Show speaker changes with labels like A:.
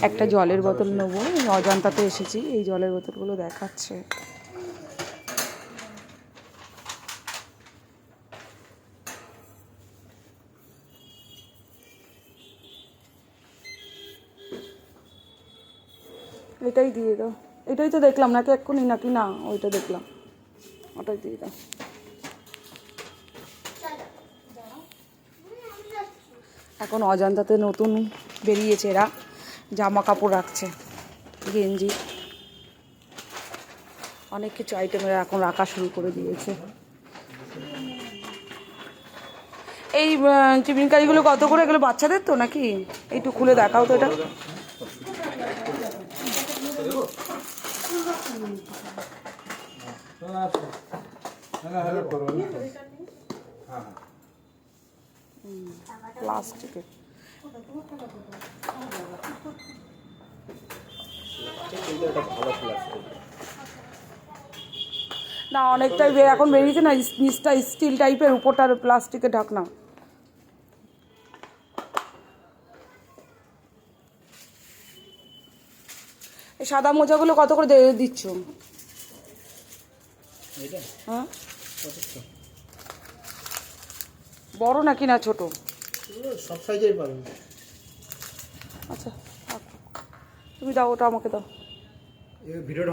A: একটা জলের বোতল নেবো, অজান্তাতে এসেছি, এই জলের বোতলগুলো দেখাচ্ছে। এটাই দিয়ে দাও, এটাই তো দেখলাম নাকি এক্ষুনি, নাকি না ওইটা দেখলাম, ওটাই দিয়ে দাও। এখন অজান্তাতে নতুন বেরিয়েছে এরা, জামা কাপড় রাখছে, গেঞ্জি, অনেক কিছু আইটেমের এখন রাখা শুরু করে দিয়েছে। এই চিমিনকারিগুলো কত করে? এগুলো বাচ্চাদের তো নাকি? একটু খুলে দেখাও তো এটা। প্লাস্টিকের না, অনেকটাই এখন বেরিয়েছে না, নিচটা স্টিল টাইপের, উপরটার প্লাস্টিকের ঢাকনা। এই সাদা মোজাগুলো কত করে দিচ্ছ? হ্যাঁ, বড় নাকি না ছোট?
B: সব সাইজের পাবেন।
A: আচ্ছা, তুমি দাও, ওটা আমাকে দাও।
B: ভিডিওটা